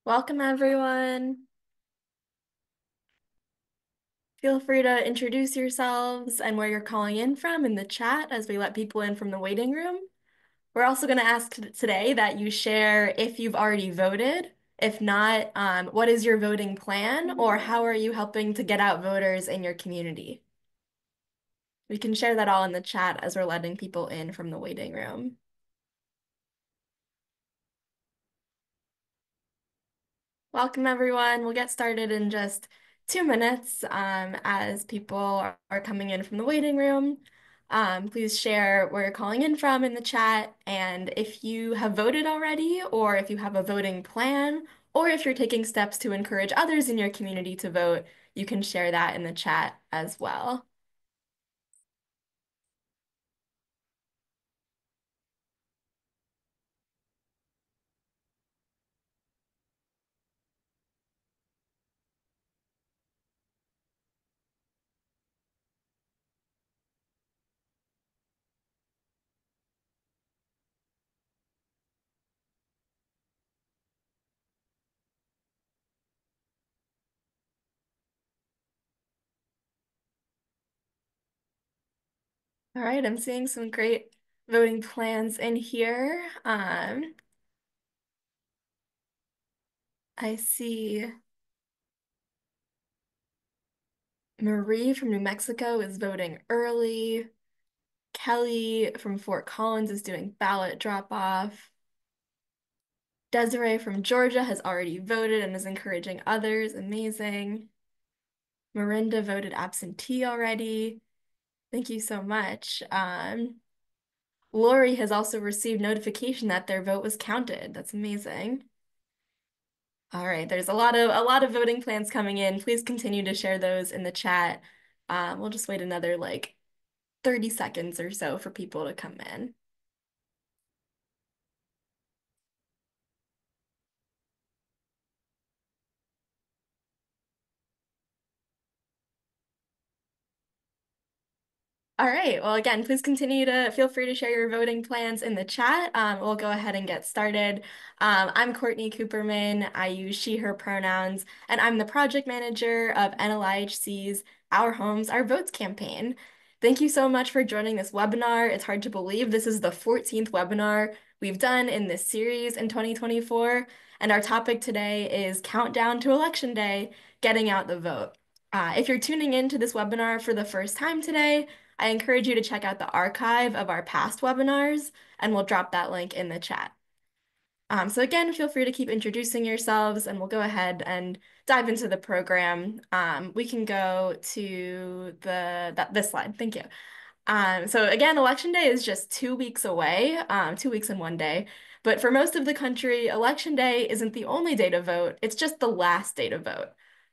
Welcome, everyone. Feel free to introduce yourselves and where you're calling in from in the chat as we let people in from the waiting room. We're also going to ask today that you share if you've already voted. If not, what is your voting plan, or how are you helping to get out voters in your community? We can share that all in the chat as we're letting people in from the waiting room. Welcome, everyone. We'll get started in just 2 minutes as people are coming in from the waiting room. Please share where you're calling in from in the chat, and if you have voted already, or if you have a voting plan, or if you're taking steps to encourage others in your community to vote, you can share that in the chat as well. All right, I'm seeing some great voting plans in here. I see Marie from New Mexico is voting early. Kelly from Fort Collins is doing ballot drop-off. Desiree from Georgia has already voted and is encouraging others. Amazing. Miranda voted absentee already. Thank you so much. Lori has also received notification that their vote was counted. That's amazing. All right, there's a lot of voting plans coming in. Please continue to share those in the chat. We'll just wait another like 30 seconds or so for people to come in. All right. Well, again, please continue to feel free to share your voting plans in the chat. We'll go ahead and get started. I'm Courtney Cooperman. I use she, her pronouns, and I'm the project manager of NLIHC's Our Homes, Our Votes campaign. Thank you so much for joining this webinar. It's hard to believe this is the 14th webinar we've done in this series in 2024, and our topic today is Countdown to Election Day, Getting Out the Vote. If you're tuning in to this webinar for the first time today, I encourage you to check out the archive of our past webinars, and we'll drop that link in the chat. So again, feel free to keep introducing yourselves, and we'll go ahead and dive into the program. We can go to this slide. Thank you. So again, Election Day is just 2 weeks away, 2 weeks and one day. But for most of the country, Election Day isn't the only day to vote, it's just the last day to vote.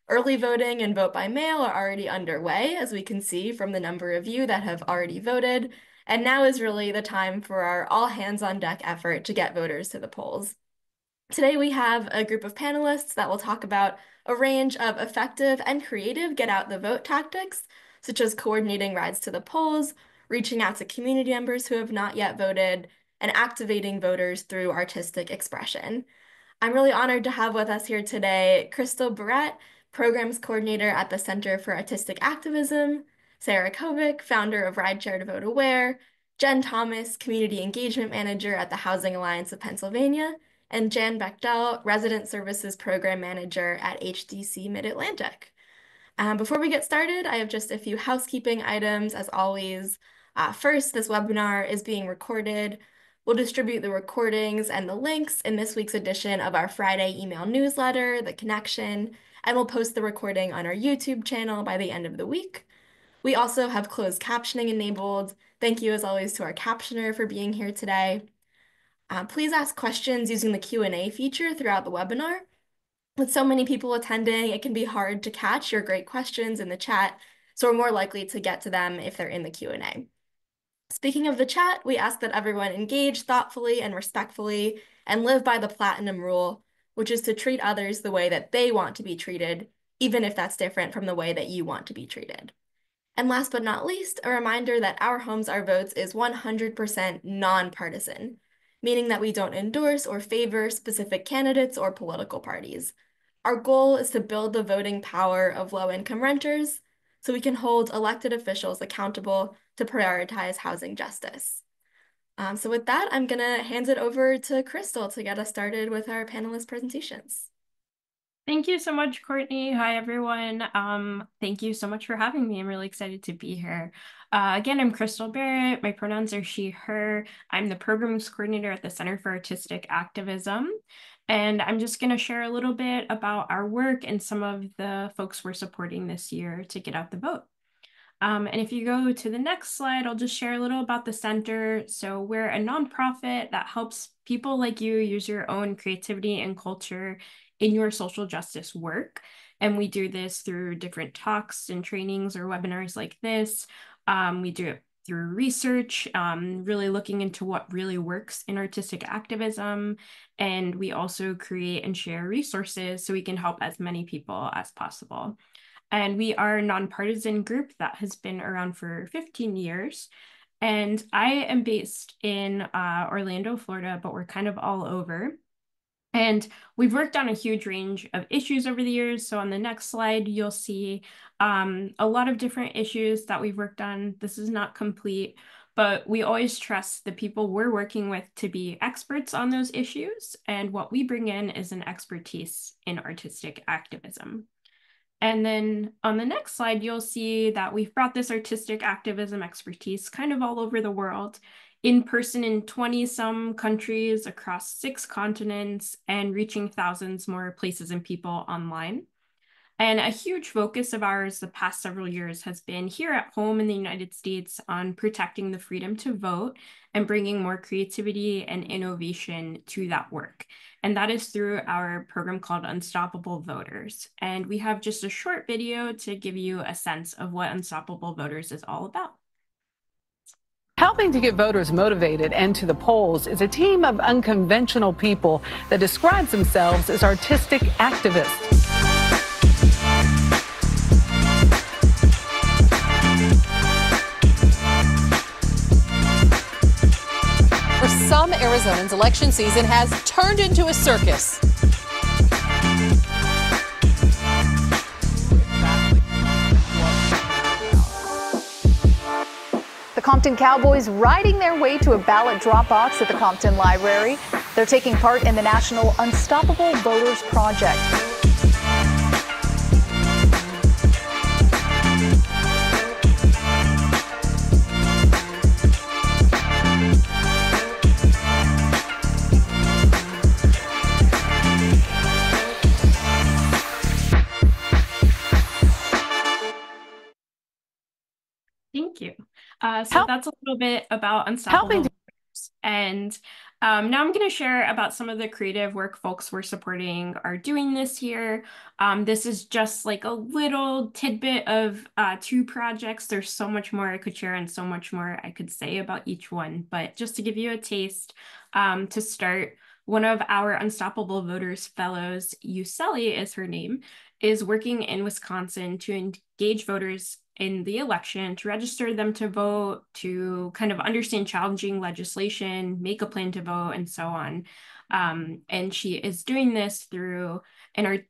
Early voting and vote by mail are already underway, as we can see from the number of you that have already voted. And now is really the time for our all hands on deck effort to get voters to the polls. Today we have a group of panelists that will talk about a range of effective and creative get out the vote tactics, such as coordinating rides to the polls, reaching out to community members who have not yet voted, and activating voters through artistic expression. I'm really honored to have with us here today Crystal Barrett, Programs Coordinator at the Center for Artistic Activism, Sarah Kovic, founder of Rideshare to Vote Aware, Jen Thomas, Community Engagement Manager at the Housing Alliance of Pennsylvania, and Jan Bechtel, Resident Services Program Manager at HDC Mid-Atlantic. Before we get started, I have just a few housekeeping items, as always. First, this webinar is being recorded. We'll distribute the recordings and the links in this week's edition of our Friday email newsletter, The Connection, and we'll post the recording on our YouTube channel by the end of the week. We also have closed captioning enabled. Thank you, as always, to our captioner for being here today. Please ask questions using the Q&A feature throughout the webinar. With so many people attending, it can be hard to catch your great questions in the chat, so we're more likely to get to them if they're in the Q&A. Speaking of the chat, we ask that everyone engage thoughtfully and respectfully and live by the platinum rule, which is to treat others the way that they want to be treated, even if that's different from the way that you want to be treated. And last but not least, a reminder that Our Homes, Our Votes is 100% nonpartisan. meaning that we don't endorse or favor specific candidates or political parties. Our goal is to build the voting power of low-income renters so we can hold elected officials accountable to prioritize housing justice. So with that, I'm going to hand it over to Crystal to get us started with our panelist presentations. Thank you so much, Courtney. Hi, everyone. Thank you so much for having me. I'm really excited to be here. Again, I'm Crystal Barrett. My pronouns are she, her. I'm the programs coordinator at the Center for Artistic Activism. And I'm just going to share a little bit about our work and some of the folks we're supporting this year to get out the vote. And if you go to the next slide, I'll just share a little about the center. So we're a nonprofit that helps people like you use your own creativity and culture in your social justice work. And we do this through different talks and trainings or webinars like this. We do it through research, really looking into what really works in artistic activism. And we also create and share resources so we can help as many people as possible. And we are a nonpartisan group that has been around for 15 years. And I am based in Orlando, Florida, but we're kind of all over. And we've worked on a huge range of issues over the years. So on the next slide, you'll see a lot of different issues that we've worked on. This is not complete, but we always trust the people we're working with to be experts on those issues. And what we bring in is an expertise in artistic activism. And then on the next slide, you'll see that we've brought this artistic activism expertise kind of all over the world, in person in 20-some countries across 6 continents, and reaching thousands more places and people online. And a huge focus of ours the past several years has been here at home in the United States on protecting the freedom to vote and bringing more creativity and innovation to that work. And that is through our program called Unstoppable Voters. And we have just a short video to give you a sense of what Unstoppable Voters is all about. Helping to get voters motivated and to the polls is a team of unconventional people that describes themselves as artistic activists. For some Arizonans, election season has turned into a circus. The Compton Cowboys riding their way to a ballot drop box at the Compton Library. They're taking part in the National Unstoppable Voters Project. Thank you. So that's a little bit about Unstoppable Voters. And now I'm going to share about some of the creative work folks we're supporting are doing this year. This is just like a little tidbit of 2 projects. There's so much more I could share and so much more I could say about each one. But just to give you a taste, to start, one of our Unstoppable Voters fellows, Yuseli is her name, is working in Wisconsin to engage voters in the election, to register them to vote, to kind of understand challenging legislation, make a plan to vote, and so on. And she is doing this through an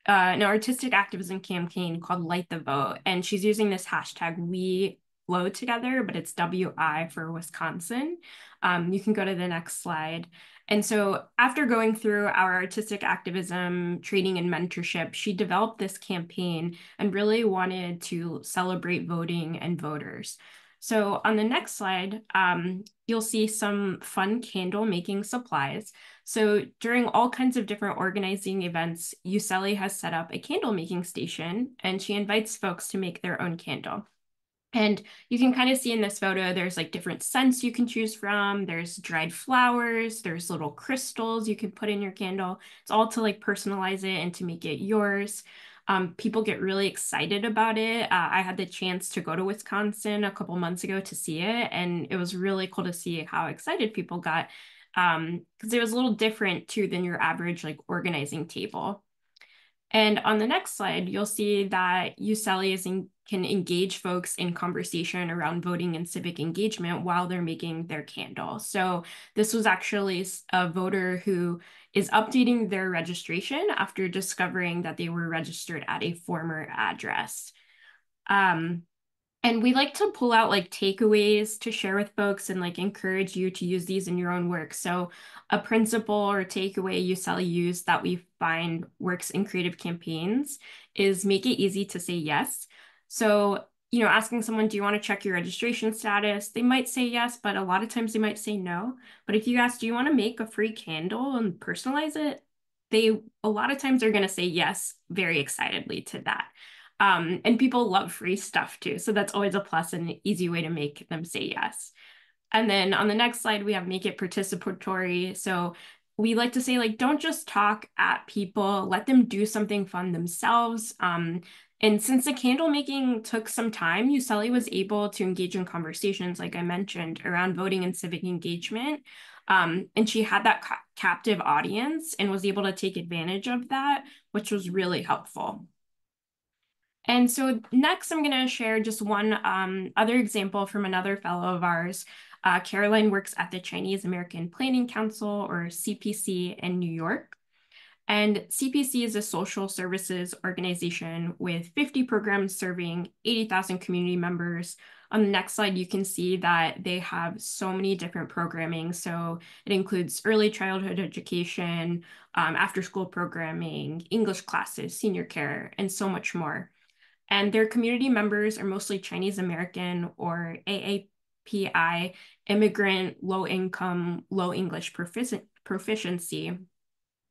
artistic activism campaign called Light the Vote. And she's using this hashtag We Flow Together, but it's WI for Wisconsin. You can go to the next slide. And so after going through our artistic activism training and mentorship, she developed this campaign and really wanted to celebrate voting and voters. So on the next slide, you'll see some fun candle making supplies. So during all kinds of different organizing events, Yuseli has set up a candle making station, and she invites folks to make their own candle. And you can kind of see in this photo, there's like different scents you can choose from. There's dried flowers, there's little crystals you can put in your candle. It's all to like personalize it and to make it yours. People get really excited about it. I had the chance to go to Wisconsin a couple months ago to see it, and it was really cool to see how excited people got, because it was a little different too than your average like organizing table. And on the next slide, you'll see that UCELI can engage folks in conversation around voting and civic engagement while they're making their candle. So this was actually a voter who is updating their registration after discovering that they were registered at a former address. And we like to pull out like takeaways to share with folks and like encourage you to use these in your own work. So a principle or takeaway UCELI used that we find works in creative campaigns is make it easy to say yes. So, you know, asking someone, do you want to check your registration status? They might say yes, but a lot of times they might say no. But if you ask, do you want to make a free candle and personalize it? A lot of times are going to say yes very excitedly to that. And people love free stuff too. So that's always a plus and an easy way to make them say yes. And then on the next slide, we have make it participatory. So we like to say, like, don't just talk at people, let them do something fun themselves. And since the candle making took some time, UCELI was able to engage in conversations, like I mentioned, around voting and civic engagement. And she had that captive audience and was able to take advantage of that, which was really helpful. And so next, I'm going to share just one other example from another fellow of ours. Caroline works at the Chinese American Planning Council, or CPC, in New York. And CPC is a social services organization with 50 programs serving 80,000 community members. On the next slide, you can see that they have so many different programming. So it includes early childhood education, after-school programming, English classes, senior care, and so much more. And their community members are mostly Chinese American or AAPI, immigrant, low income, low English proficiency.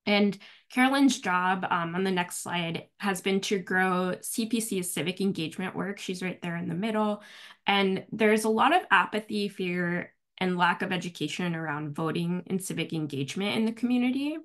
And Caroline's job on the next slide has been to grow CPC's civic engagement work. She's right there in the middle. And there's a lot of apathy, fear, and lack of education around voting and civic engagement in the community.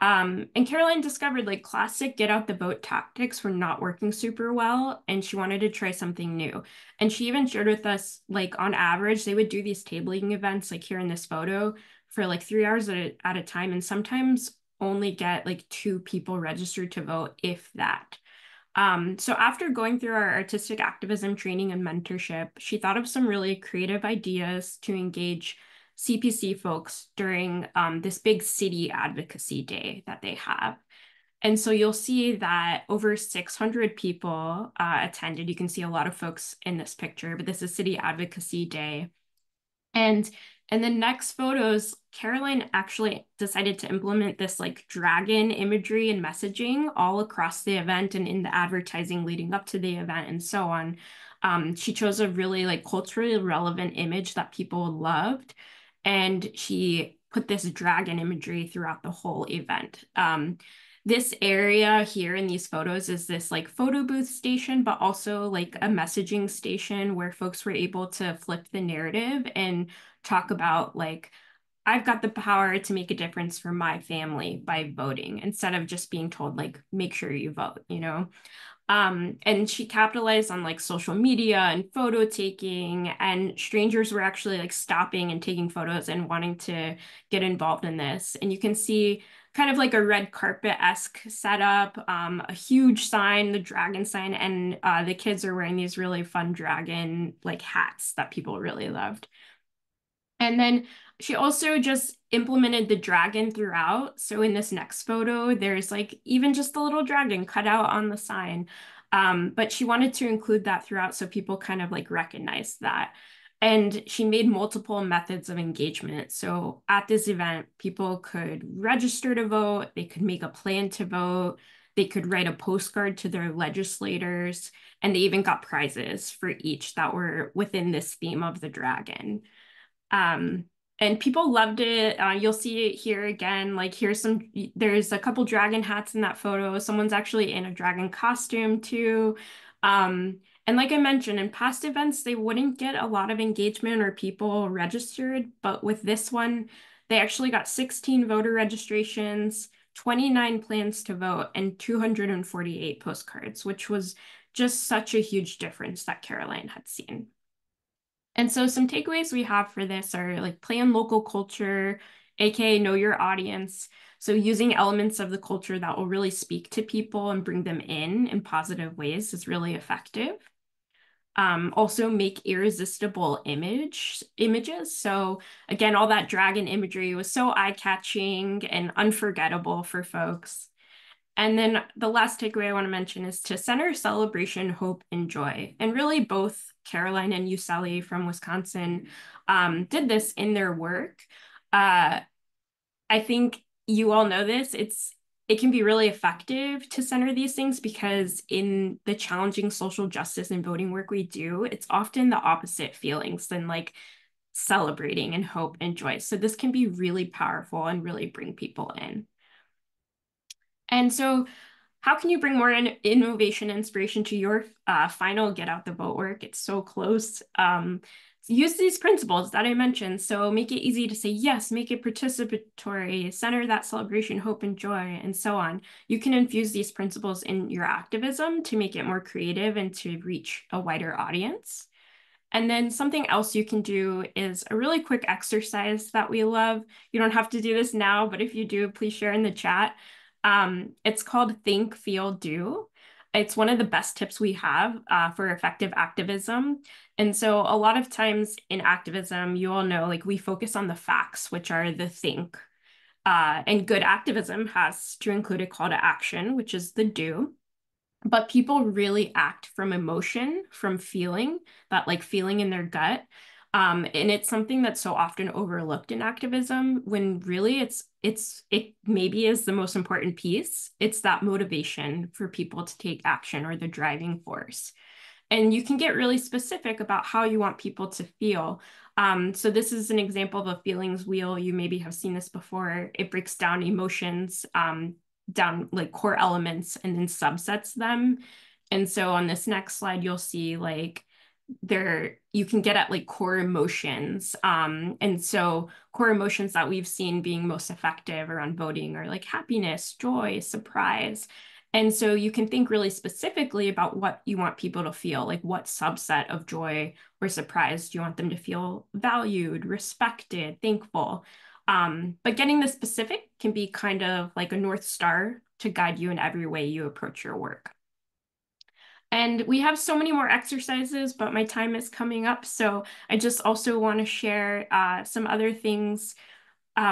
And Caroline discovered like classic get out the vote tactics were not working super well, and she wanted to try something new. And she even shared with us, like on average, they would do these tabling events, like here in this photo, for like 3 hours at a time, and sometimes only get like 2 people registered to vote, if that. So after going through our artistic activism training and mentorship, she thought of some really creative ideas to engage CPC folks during this big city advocacy day that they have. And so you'll see that over 600 people attended. You can see a lot of folks in this picture, but this is City Advocacy Day. And in the next photos, Caroline actually decided to implement this like dragon imagery and messaging all across the event and in the advertising leading up to the event and so on. She chose a really like culturally relevant image that people loved, and she put this dragon imagery throughout the whole event. This area here in these photos is this like photo booth station, but also like a messaging station where folks were able to flip the narrative and talk about like, I've got the power to make a difference for my family by voting, instead of just being told like, make sure you vote, you know? And she capitalized on like social media and photo taking, and strangers were actually like stopping and taking photos and wanting to get involved in this. And you can see kind of like a red carpet-esque setup, a huge sign, the dragon sign, and the kids are wearing these really fun dragon like hats that people really loved. And then she also just implemented the dragon throughout. So in this next photo, there's like even just a little dragon cut out on the sign. But she wanted to include that throughout so people kind of like recognize that. And she made multiple methods of engagement. So at this event, people could register to vote, they could make a plan to vote, they could write a postcard to their legislators, and they even got prizes for each that were within this theme of the dragon. And people loved it. You'll see it here again. Like there's a couple dragon hats in that photo. Someone's actually in a dragon costume too. And like I mentioned, in past events, they wouldn't get a lot of engagement or people registered, but with this one, they actually got 16 voter registrations, 29 plans to vote, and 248 postcards, which was just such a huge difference that Caroline had seen. And so some takeaways we have for this are like play on local culture, aka know your audience. So using elements of the culture that will really speak to people and bring them in positive ways is really effective. Also make irresistible images. So again, all that dragon imagery was so eye-catching and unforgettable for folks. And then the last takeaway I want to mention is to center celebration, hope, and joy. And really both Caroline and Yuseli from Wisconsin did this in their work. I think you all know this. It can be really effective to center these things because in the challenging social justice and voting work we do, it's often the opposite feelings than like celebrating and hope and joy. So this can be really powerful and really bring people in. And so how can you bring more innovation and inspiration to your final Get Out the Vote work? It's so close. Use these principles that I mentioned. So make it easy to say yes, make it participatory, center that celebration, hope, and joy, and so on. You can infuse these principles in your activism to make it more creative and to reach a wider audience. And then something else you can do is a really quick exercise that we love. You don't have to do this now, but if you do, please share in the chat. It's called Think, Feel, Do. It's one of the best tips we have for effective activism. And so a lot of times in activism, you all know, like we focus on the facts, which are the think. And good activism has to include a call to action, which is the do. But people really act from emotion, from feeling, that like feeling in their gut. And it's something that's so often overlooked in activism when really it maybe is the most important piece. It's that motivation for people to take action or the driving force. And you can get really specific about how you want people to feel. So this is an example of a feelings wheel. You maybe have seen this before. It breaks down emotions, down like core elements and then subsets them. And so on this next slide, you'll see like you can get at like core emotions. And so core emotions that we've seen being most effective around voting are like happiness, joy, surprise. And so you can think really specifically about what you want people to feel, like what subset of joy or surprise do you want them to feel valued, respected, thankful. But getting the specific can be kind of like a North Star to guide you in every way you approach your work. And we have so many more exercises, but my time is coming up. So I just also want to share some other things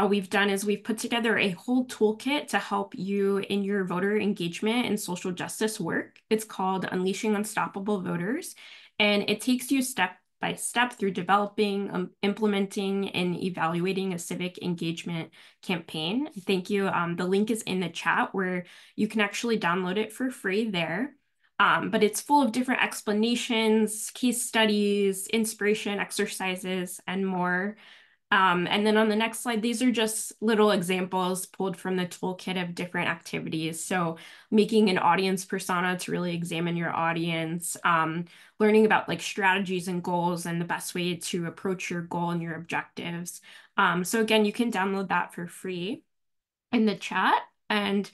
we've done is we've put together a whole toolkit to help you in your voter engagement and social justice work. It's called Unleashing Unstoppable Voters, and it takes you step by step through developing, implementing, and evaluating a civic engagement campaign. Thank you. The link is in the chat where you can actually download it for free there. But it's full of different explanations, case studies, inspiration, exercises, and more. And then on the next slide, these are just little examples pulled from the toolkit of different activities. So making an audience persona to really examine your audience, learning about like strategies and goals and the best way to approach your goal and your objectives. So again, you can download that for free in the chat. And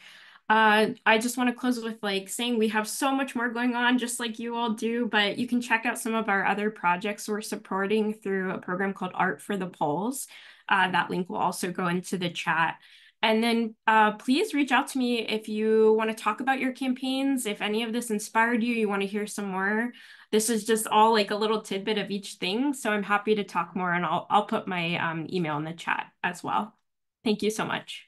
I just want to close with like saying we have so much more going on, just like you all do, but you can check out some of our other projects we're supporting through a program called Art for the Polls. That link will also go into the chat. And then please reach out to me if you want to talk about your campaigns, if any of this inspired you, you want to hear some more. This is just all like a little tidbit of each thing. So I'm happy to talk more, and I'll put my email in the chat as well. Thank you so much.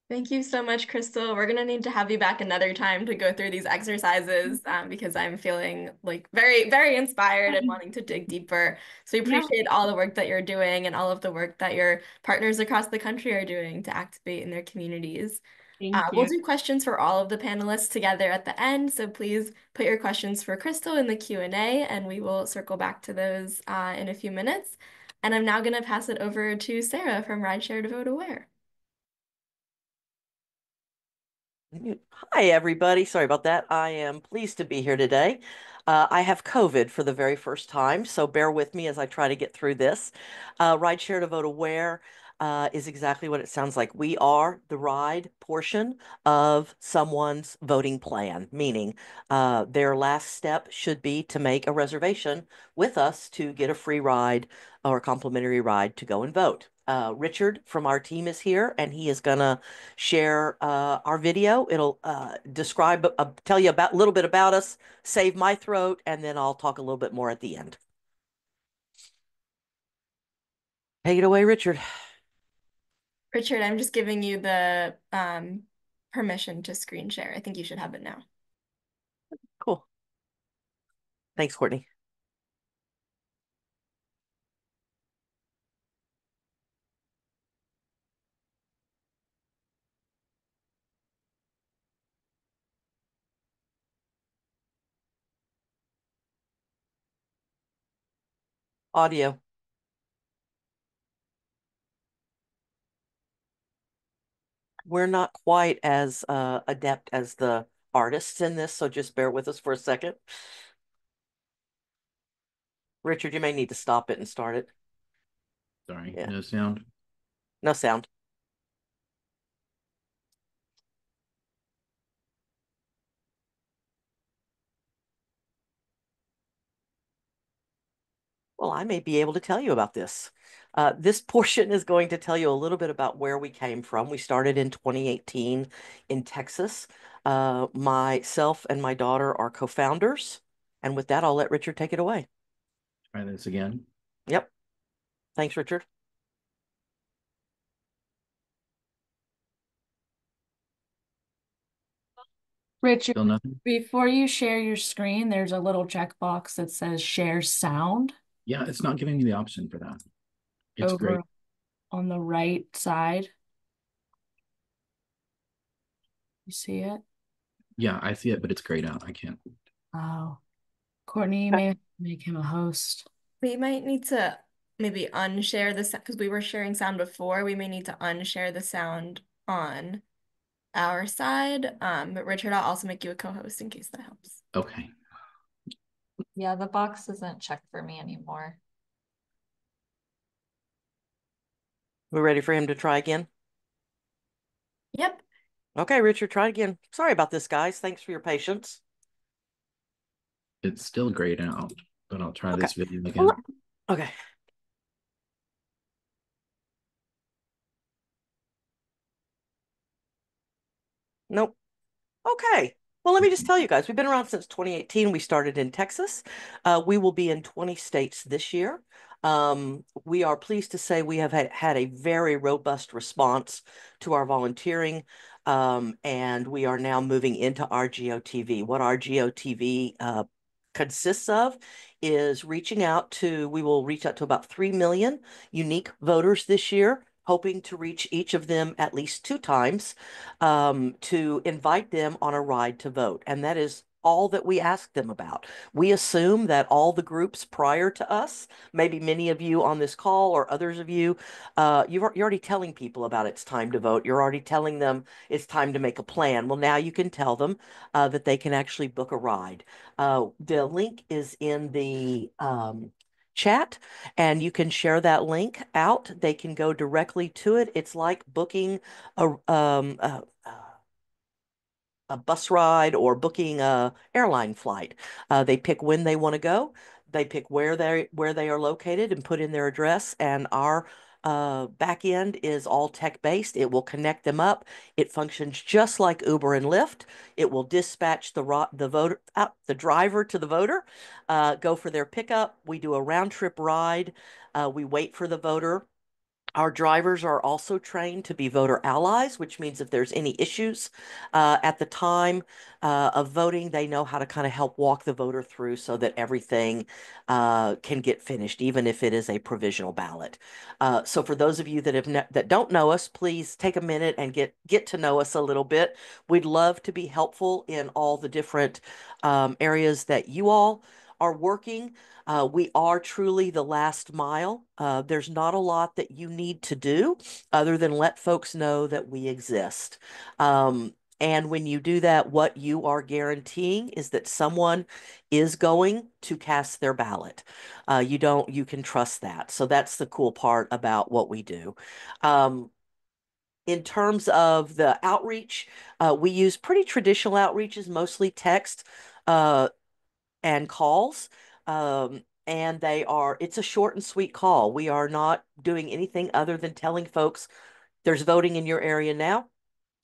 Thank you so much, Crystal. We're gonna need to have you back another time to go through these exercises because I'm feeling like very, very inspired and wanting to dig deeper. So we appreciate all the work that you're doing and all of the work that your partners across the country are doing to activate in their communities. We'll do questions for all of the panelists together at the end. So please put your questions for Crystal in the Q&A and we will circle back to those in a few minutes. And I'm now gonna pass it over to Sarah from Rideshare to Vote Aware. Hi, everybody. Sorry about that. I am pleased to be here today. I have COVID for the very first time, so bear with me as I try to get through this. Rideshare to Vote Aware is exactly what it sounds like. We are the ride portion of someone's voting plan, meaning their last step should be to make a reservation with us to get a free ride or a complimentary ride to go and vote. Richard from our team is here, and he is gonna share our video. It'll describe, tell you about a little bit about us, save my throat, and then I'll talk a little bit more at the end. Take it away, Richard. Richard, I'm just giving you the permission to screen share. I think you should have it now. Cool. Thanks, Courtney. Audio. We're not quite as adept as the artists in this, so just bear with us for a second. Richard, you may need to stop it and start it. Sorry, Yeah. no sound. No sound. Well, I may be able to tell you about this. This portion is going to tell you a little bit about where we came from. We started in 2018 in Texas. Myself and my daughter are co-founders. And with that, I'll let Richard take it away. Try this again. Yep. Thanks, Richard. Richard, Still nothing? before you share your screen, there's a little checkbox that says share sound Yeah, it's not giving me the option for that. It's over great. on the right side. You see it? Yeah, I see it, but it's grayed out. I can't. Oh, Courtney, you may have to make him a host. We might need to maybe unshare this because we were sharing sound before. We may need to unshare the sound on our side. But Richard, I'll also make you a co-host in case that helps. Okay. Yeah, the box isn't checked for me anymore. We're ready for him to try again? Yep. Okay, Richard, try again. Sorry about this, guys. Thanks for your patience. It's still grayed out, but I'll try this video again. Well, okay. Nope. Okay. Well, let me just tell you guys, we've been around since 2018. We started in Texas. We will be in 20 states this year. We are pleased to say we have had a very robust response to our volunteering, and we are now moving into RGOTV. What RGOTV consists of is we will reach out to about 3 million unique voters this year, hoping to reach each of them at least 2 times to invite them on a ride to vote. And that is all that we ask them about. We assume that all the groups prior to us, maybe many of you on this call or others of you, you're already telling people about it's time to vote. You're already telling them it's time to make a plan. Well, now you can tell them that they can actually book a ride. The link is in the chat, and you can share that link out. They can go directly to it. It's like booking a bus ride or booking a airline flight. They pick when they want to go. They pick where they are located and put in their address, and our back end is all tech-based. It will connect them up. It functions just like Uber and Lyft. It will dispatch the driver to the voter, go for their pickup. We do a round trip ride. We wait for the voter. Our drivers are also trained to be voter allies, which means if there's any issues at the time of voting, they know how to kind of help walk the voter through so that everything can get finished, even if it is a provisional ballot. So for those of you that don't know us, please take a minute and get to know us a little bit. We'd love to be helpful in all the different areas that you all are working. We are truly the last mile. There's not a lot that you need to do other than let folks know that we exist. And when you do that, what you are guaranteeing is that someone is going to cast their ballot. You can trust that. So that's the cool part about what we do. In terms of the outreach, we use pretty traditional outreaches, mostly text and calls. And it's a short and sweet call. We are not doing anything other than telling folks there's voting in your area now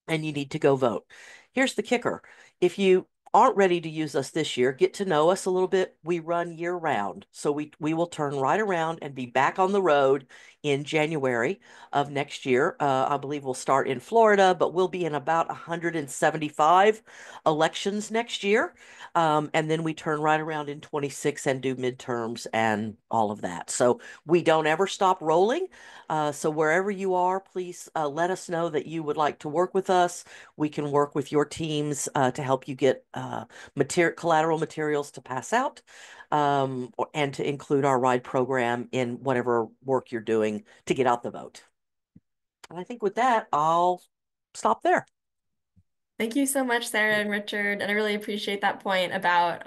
and you need to go vote. Here's the kicker. If you aren't ready to use us this year, get to know us a little bit. We run year round. So we will turn right around and be back on the road in January of next year. I believe we'll start in Florida, but we'll be in about 175 elections next year. And then we turn right around in 26 and do midterms and all of that. So we don't ever stop rolling. So wherever you are, please let us know that you would like to work with us. We can work with your teams to help you get collateral materials to pass out and to include our RIDE program in whatever work you're doing to get out the vote. And I think with that, I'll stop there. Thank you so much, Sarah and Richard. And I really appreciate that point about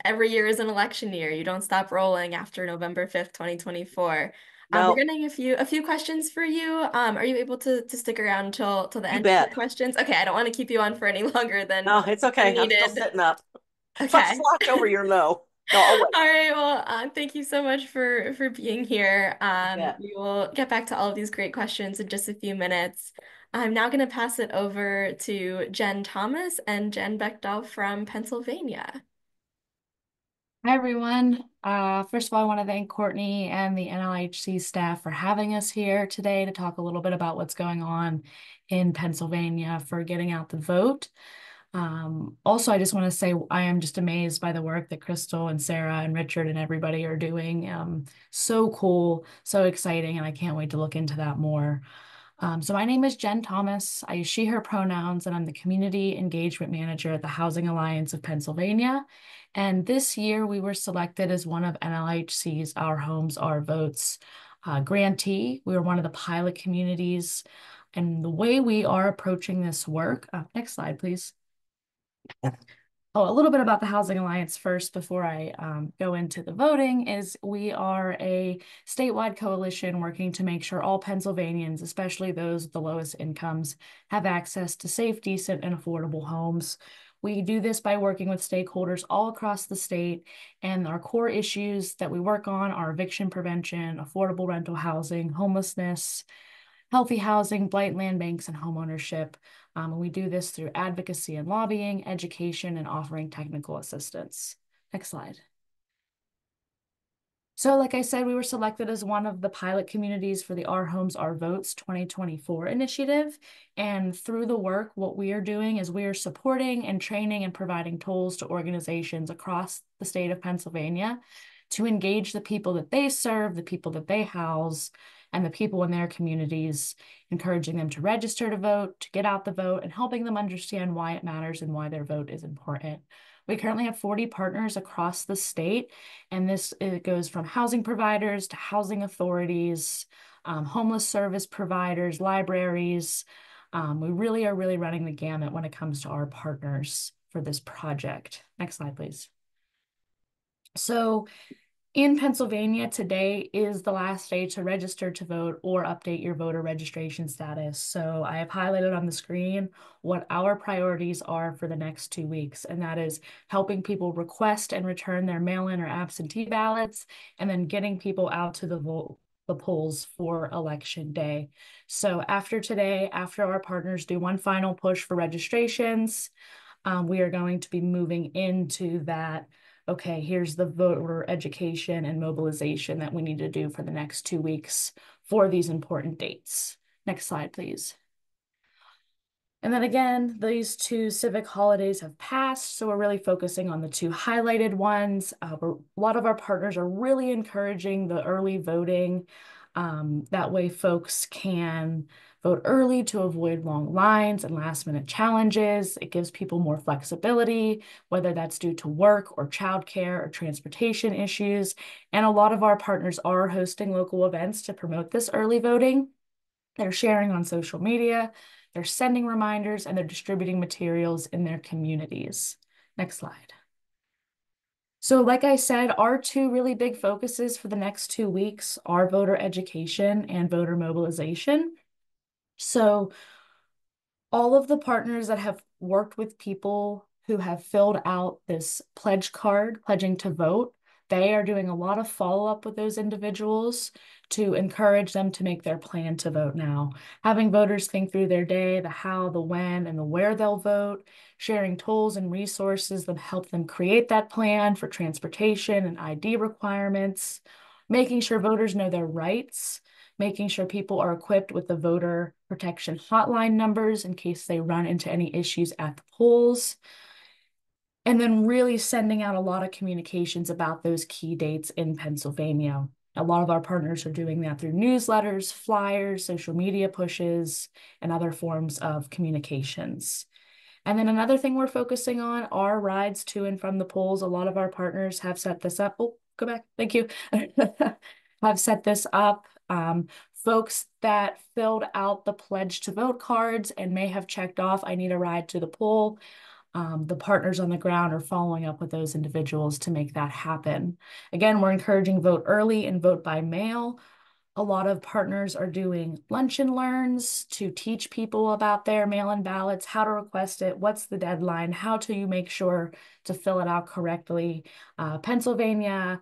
every year is an election year. You don't stop rolling after November 5th, 2024. No, We're getting a few questions for you. Are you able to stick around till the you end bet. for questions? Okay, I don't want to keep you on for any longer No, it's okay. I'm still needed. sitting up. If I Okay. slouch over your no. No, I'll wait. All right. Well, thank you so much for being here. Yeah. We will get back to all of these great questions in just a few minutes. I'm now going to pass it over to Jen Thomas and Jen Bechtel from Pennsylvania. Hi, everyone. First of all, I want to thank Courtney and the NLHC staff for having us here today to talk a little bit about what's going on in Pennsylvania for getting out the vote. Also, I just want to say I am just amazed by the work that Crystal and Sarah and Richard and everybody are doing. So cool, so exciting, and I can't wait to look into that more. So my name is Jen Thomas. I use she, her pronouns, and I'm the Community Engagement Manager at the Housing Alliance of Pennsylvania. And this year we were selected as one of NLHC's Our Homes, Our Votes grantee. We were one of the pilot communities. And the way we are approaching this work, next slide, please. Oh, a little bit about the Housing Alliance first before I go into the voting is we are a statewide coalition working to make sure all Pennsylvanians, especially those with the lowest incomes, have access to safe, decent, and affordable homes. We do this by working with stakeholders all across the state, and our core issues that we work on are eviction prevention, affordable rental housing, homelessness, healthy housing, blight land banks, and homeownership. And we do this through advocacy and lobbying, education, and offering technical assistance. Next slide. So like I said, we were selected as one of the pilot communities for the Our Homes, Our Votes 2024 initiative. And through the work, what we are doing is we are supporting and training and providing tools to organizations across the state of Pennsylvania to engage the people that they serve, the people that they house, and the people in their communities, encouraging them to register to vote, to get out the vote, and helping them understand why it matters and why their vote is important. We currently have 40 partners across the state, and it goes from housing providers to housing authorities, homeless service providers, libraries. We really are running the gamut when it comes to our partners for this project. Next slide, please. So in Pennsylvania, today is the last day to register to vote or update your voter registration status. So I have highlighted on the screen what our priorities are for the next 2 weeks, and that is helping people request and return their mail-in or absentee ballots, and then getting people out to the polls for election day. So after today, after our partners do one final push for registrations, we are going to be moving into that. Okay, here's the voter education and mobilization that we need to do for the next 2 weeks for these important dates. Next slide, please. And then again, these 2 civic holidays have passed, so we're really focusing on the 2 highlighted ones. A lot of our partners are really encouraging the early voting. That way folks can vote early to avoid long lines and last-minute challenges. It gives people more flexibility, whether that's due to work or childcare or transportation issues. And a lot of our partners are hosting local events to promote this early voting. They're sharing on social media. they're sending reminders, and they're distributing materials in their communities. Next slide. So like I said, our two really big focuses for the next 2 weeks are voter education and voter mobilization. So all of the partners that have worked with people who have filled out this pledge card, pledging to vote, they are doing a lot of follow-up with those individuals to encourage them to make their plan to vote now. Having voters think through their day, the how, the when, and the where they'll vote, sharing tools and resources that help them create that plan for transportation and ID requirements, making sure voters know their rights, making sure people are equipped with the voter protection hotline numbers in case they run into any issues at the polls, and then really sending out a lot of communications about those key dates in Pennsylvania. A lot of our partners are doing that through newsletters, flyers, social media pushes, and other forms of communications. And then another thing we're focusing on are rides to and from the polls. A lot of our partners have set this up. Oh, go back. Thank you. Have set this up. Folks that filled out the pledge to vote cards and may have checked off, I need a ride to the poll. The partners on the ground are following up with those individuals to make that happen. Again, we're encouraging vote early and vote by mail. A lot of partners are doing lunch and learns to teach people about their mail-in ballots, how to request it, what's the deadline, how to make sure to fill it out correctly. Pennsylvania,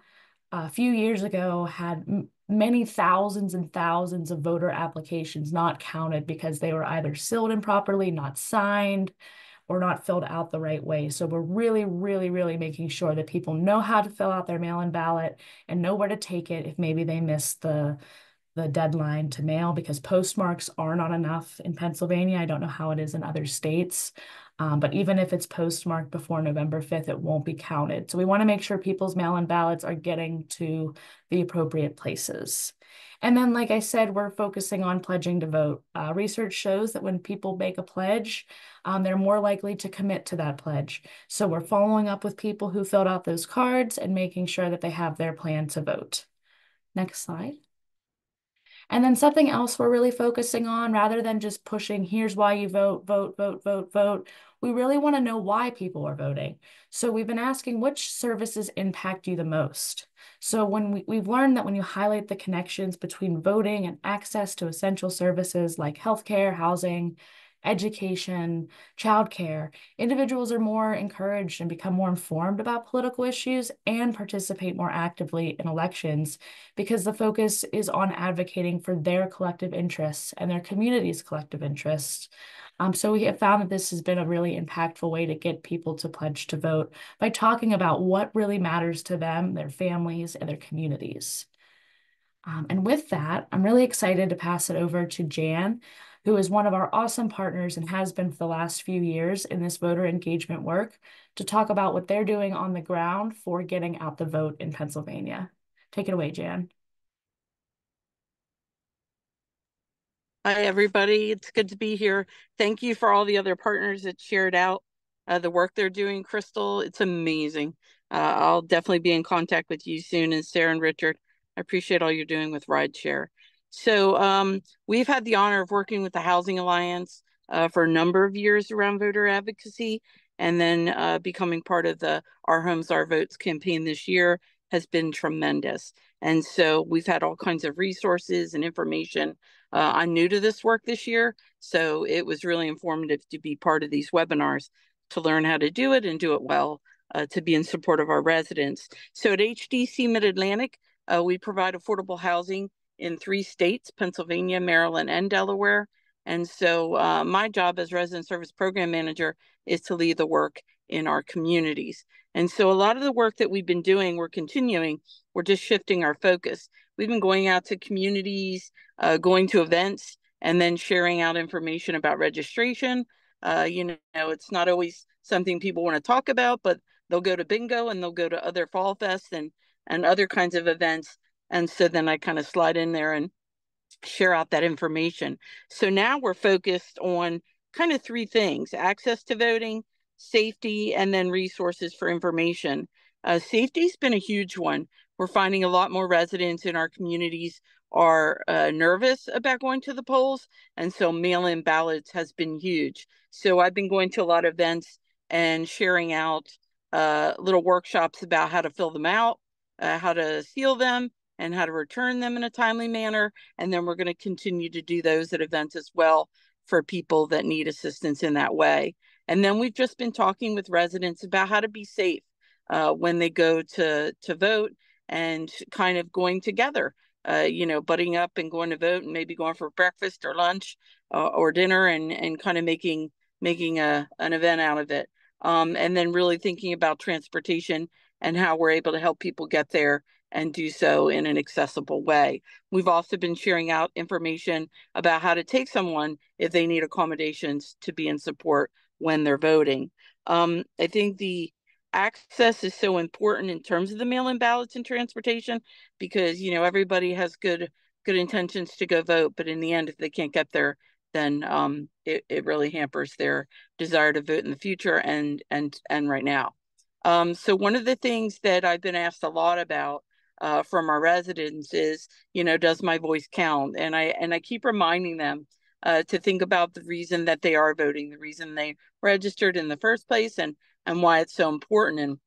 a few years ago, had many thousands and thousands of voter applications not counted because they were either sealed improperly, not signed, or not filled out the right way. So we're really, really, really making sure that people know how to fill out their mail-in ballot and know where to take it if maybe they missed the deadline to mail, because postmarks are not enough in Pennsylvania. I don't know how it is in other states, but even if it's postmarked before November 5th, it won't be counted. So we want to make sure people's mail-in ballots are getting to the appropriate places. And then, like I said, we're focusing on pledging to vote. Research shows that when people make a pledge, they're more likely to commit to that pledge. So we're following up with people who filled out those cards and making sure that they have their plan to vote. Next slide. And then something else we're really focusing on, rather than just pushing, here's why you vote, vote, vote, vote, vote, we really want to know why people are voting. So we've been asking, which services impact you the most? So when we've learned that when you highlight the connections between voting and access to essential services like healthcare, housing, education, childcare, individuals are more encouraged and become more informed about political issues and participate more actively in elections, because the focus is on advocating for their collective interests and their community's collective interests. So we have found that this has been a really impactful way to get people to pledge to vote by talking about what really matters to them, their families, and their communities. And with that, I'm really excited to pass it over to Jan, who is one of our awesome partners and has been for the last few years in this voter engagement work, to talk about what they're doing on the ground for getting out the vote in Pennsylvania. Take it away, Jan. Hi, everybody. It's good to be here. Thank you for all the other partners that shared out the work they're doing, Crystal. It's amazing. I'll definitely be in contact with you soon, and Sarah and Richard. I appreciate all you're doing with Rideshare. So we've had the honor of working with the Housing Alliance for a number of years around voter advocacy, and then becoming part of the Our Homes, Our Votes campaign this year has been tremendous. And so we've had all kinds of resources and information. I'm new to this work this year, so it was really informative to be part of these webinars to learn how to do it and do it well, to be in support of our residents. So at HDC Mid-Atlantic, we provide affordable housing in 3 states, Pennsylvania, Maryland, and Delaware. And so my job as Resident Service Program Manager is to lead the work in our communities. And so a lot of the work that we've been doing, we're continuing, we're just shifting our focus. We've been going out to communities, going to events, and then sharing out information about registration. It's not always something people want to talk about, but they'll go to bingo and they'll go to other fall fests and other kinds of events. And so then I kind of slide in there and share out that information. So now we're focused on kind of 3 things: access to voting, safety, and then resources for information. Safety's been a huge one. We're finding a lot more residents in our communities are nervous about going to the polls. And so mail-in ballots has been huge. So I've been going to a lot of events and sharing out little workshops about how to fill them out, how to seal them, and how to return them in a timely manner. And then we're going to continue to do those at events as well for people that need assistance in that way. And then we've just been talking with residents about how to be safe when they go to vote, and kind of going together, butting up and going to vote, and maybe going for breakfast or lunch or dinner, and kind of making an event out of it. And then really thinking about transportation and how we're able to help people get there and do so in an accessible way. We've also been sharing out information about how to take someone if they need accommodations to be in support when they're voting. I think the access is so important in terms of the mail-in ballots and transportation, because everybody has good intentions to go vote, but in the end, if they can't get there, then it really hampers their desire to vote in the future and right now. So one of the things that I've been asked a lot about from our residents is, does my voice count? And I keep reminding them to think about the reason that they are voting, the reason they registered in the first place, and why it's so important. And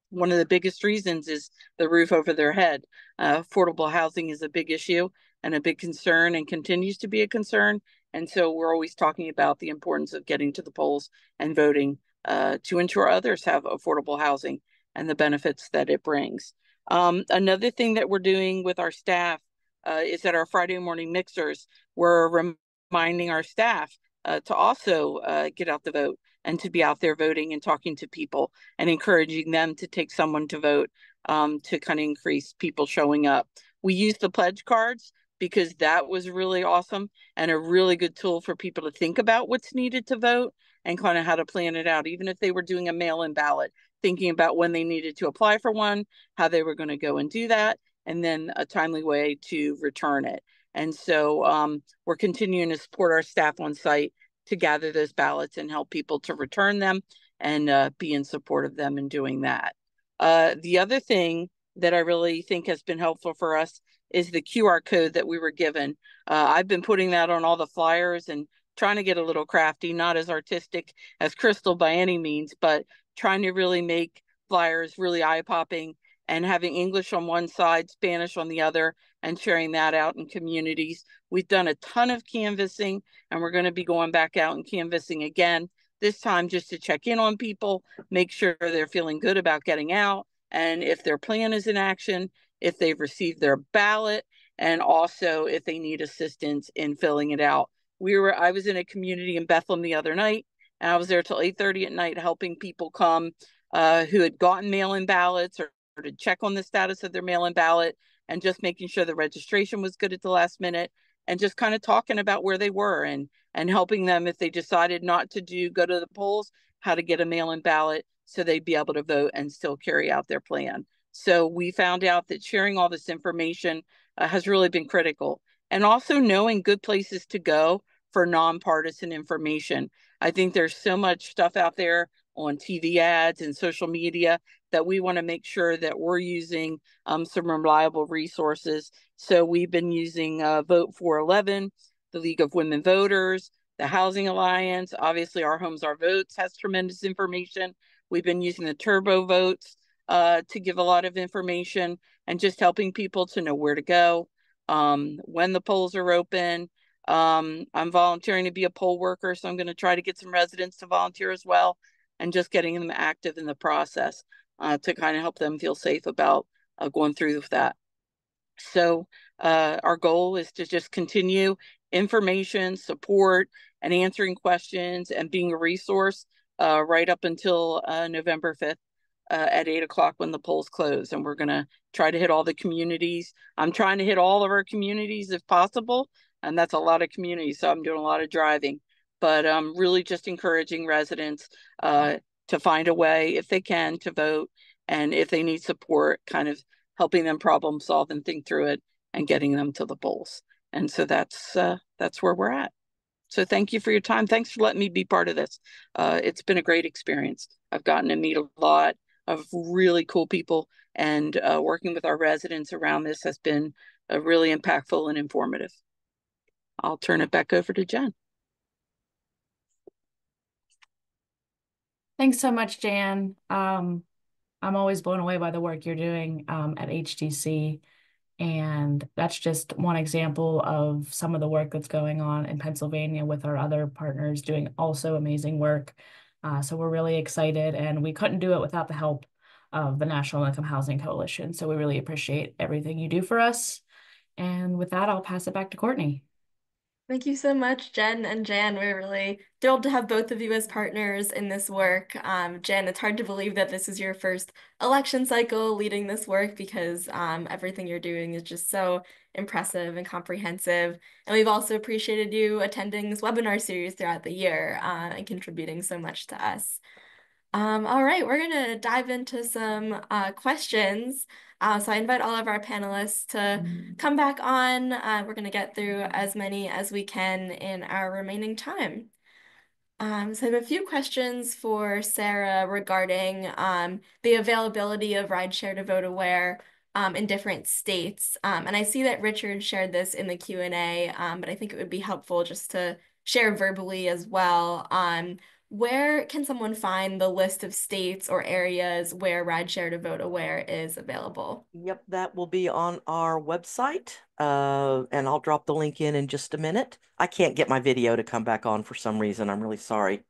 one of the biggest reasons is the roof over their head. Affordable housing is a big issue and a big concern, and continues to be a concern. And so we're always talking about the importance of getting to the polls and voting to ensure others have affordable housing and the benefits that it brings. Another thing that we're doing with our staff is that our Friday morning mixers, we're reminding our staff to also get out the vote and to be out there voting and talking to people and encouraging them to take someone to vote to kind of increase people showing up. We use the pledge cards because that was really awesome and a really good tool for people to think about what's needed to vote and kind of how to plan it out, even if they were doing a mail-in ballot, thinking about when they needed to apply for one, how they were going to go and do that, and then a timely way to return it. And so we're continuing to support our staff on site to gather those ballots and help people to return them and be in support of them in doing that. The other thing that I really think has been helpful for us is the QR code that we were given. I've been putting that on all the flyers and trying to get a little crafty, not as artistic as Crystal by any means, but trying to really make flyers really eye-popping and having English on one side, Spanish on the other, and sharing that out in communities. We've done a ton of canvassing, and we're going to be going back out and canvassing again, this time just to check in on people, make sure they're feeling good about getting out, and if their plan is in action, if they've received their ballot, and also if they need assistance in filling it out. I was in a community in Bethlehem the other night, and I was there till 8:30 at night helping people come who had gotten mail-in ballots or to check on the status of their mail-in ballot, and just making sure the registration was good at the last minute, and just kind of talking about where they were and helping them if they decided not to go to the polls, how to get a mail-in ballot so they'd be able to vote and still carry out their plan. So we found out that sharing all this information has really been critical. And also knowing good places to go for nonpartisan information. I think there's so much stuff out there on TV ads and social media that we want to make sure that we're using some reliable resources. So we've been using Vote 411, the League of Women Voters, the Housing Alliance. Obviously, Our Homes, Our Votes has tremendous information. We've been using the Turbo Votes to give a lot of information and just helping people to know where to go, when the polls are open. I'm volunteering to be a poll worker, so I'm going to try to get some residents to volunteer as well, and just getting them active in the process to kind of help them feel safe about going through with that. So our goal is to just continue information, support, and answering questions and being a resource right up until November 5th at 8 o'clock when the polls close. And we're going to try to hit all the communities. I'm trying to hit all of our communities if possible. And that's a lot of communities. So I'm doing a lot of driving. But really just encouraging residents to find a way, if they can, to vote. And if they need support, kind of helping them problem solve and think through it and getting them to the polls. And so that's where we're at. So thank you for your time. Thanks for letting me be part of this. It's been a great experience. I've gotten to meet a lot of really cool people, and working with our residents around this has been really impactful and informative. I'll turn it back over to Jen. Thanks so much, Jan. I'm always blown away by the work you're doing at HTC. And that's just one example of some of the work that's going on in Pennsylvania with our other partners doing also amazing work. So we're really excited, and we couldn't do it without the help of the National Income Housing Coalition. So we really appreciate everything you do for us. And with that, I'll pass it back to Courtney. Thank you so much, Jen and Jan. We're really thrilled to have both of you as partners in this work. Jen, it's hard to believe that this is your first election cycle leading this work because everything you're doing is just so impressive and comprehensive. And we've also appreciated you attending this webinar series throughout the year and contributing so much to us. All right, we're going to dive into some questions. So I invite all of our panelists to come back on. We're going to get through as many as we can in our remaining time. So I have a few questions for Sarah regarding the availability of rideshare to Vote Aware in different states. And I see that Richard shared this in the Q&A, but I think it would be helpful just to share verbally as well. Where can someone find the list of states or areas where rideshare to Vote Aware is available? Yep, that will be on our website, and I'll drop the link in just a minute. I can't get my video to come back on for some reason. I'm really sorry.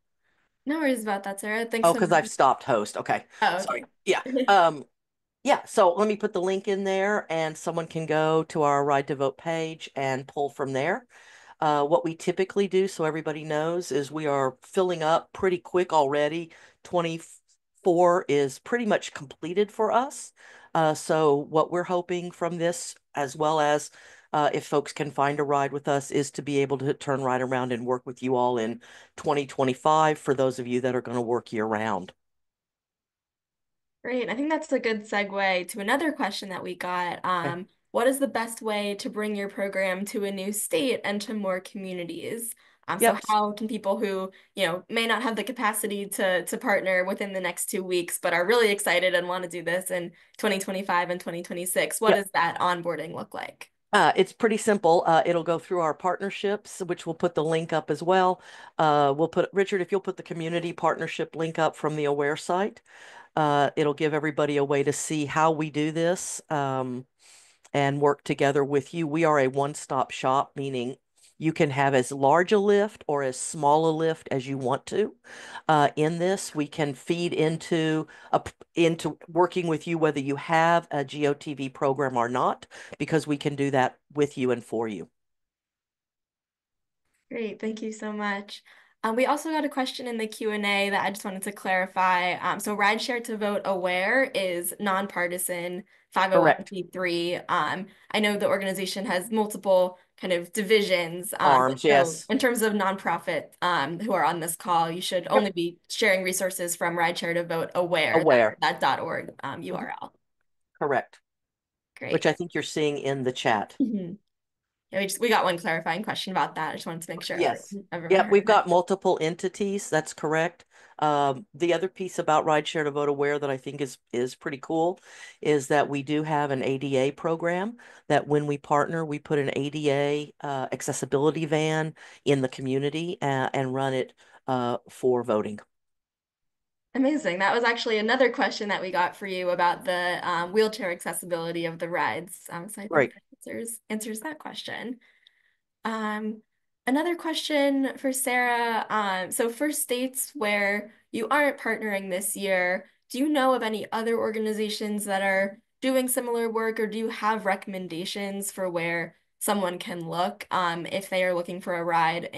No worries about that, Sarah. Thanks Oh, so because much. I've stopped host. Okay. Oh, Sorry. okay. Yeah. Yeah, so let me put the link in there and someone can go to our Ride to Vote page and pull from there. What we typically do, so everybody knows, is we are filling up pretty quick already. 24 is pretty much completed for us. So what we're hoping from this, as well as if folks can find a ride with us, is to be able to turn right around and work with you all in 2025 for those of you that are going to work year round. Great. I think that's a good segue to another question that we got. Okay. What is the best way to bring your program to a new state and to more communities? So Yep. how can people who, may not have the capacity to partner within the next 2 weeks, but are really excited and want to do this in 2025 and 2026, what Yep. does that onboarding look like? It's pretty simple. It'll go through our partnerships, which we'll put the link up as well. We'll put, Richard, if you'll put the community partnership link up from the Aware site, it'll give everybody a way to see how we do this and work together with you. We are a one-stop shop, meaning you can have as large a lift or as small a lift as you want to. In this, we can feed into working with you whether you have a GOTV program or not, because we can do that with you and for you. Great, thank you so much. We also got a question in the Q&A that I just wanted to clarify. So Rideshare to Vote Aware is nonpartisan 501(c)(3). I know the organization has multiple kind of divisions. Arms, so yes. in terms of nonprofit who are on this call, you should only be sharing resources from Rideshare to Vote Aware. That .org URL. Correct. Great. Which I think you're seeing in the chat. Yeah, we got one clarifying question about that. I just wanted to make sure. Yes. Everyone heard We've it. got multiple entities. That's correct. The other piece about Rideshare to Vote Aware that I think is pretty cool is that we do have an ADA program that when we partner, we put an ADA accessibility van in the community and run it for voting. Amazing. That was actually another question that we got for you about the wheelchair accessibility of the rides. So I think Great. that answers that question. Another question for Sarah. So for states where you aren't partnering this year, do you know of any other organizations that are doing similar work, or do you have recommendations for where someone can look if they are looking for a ride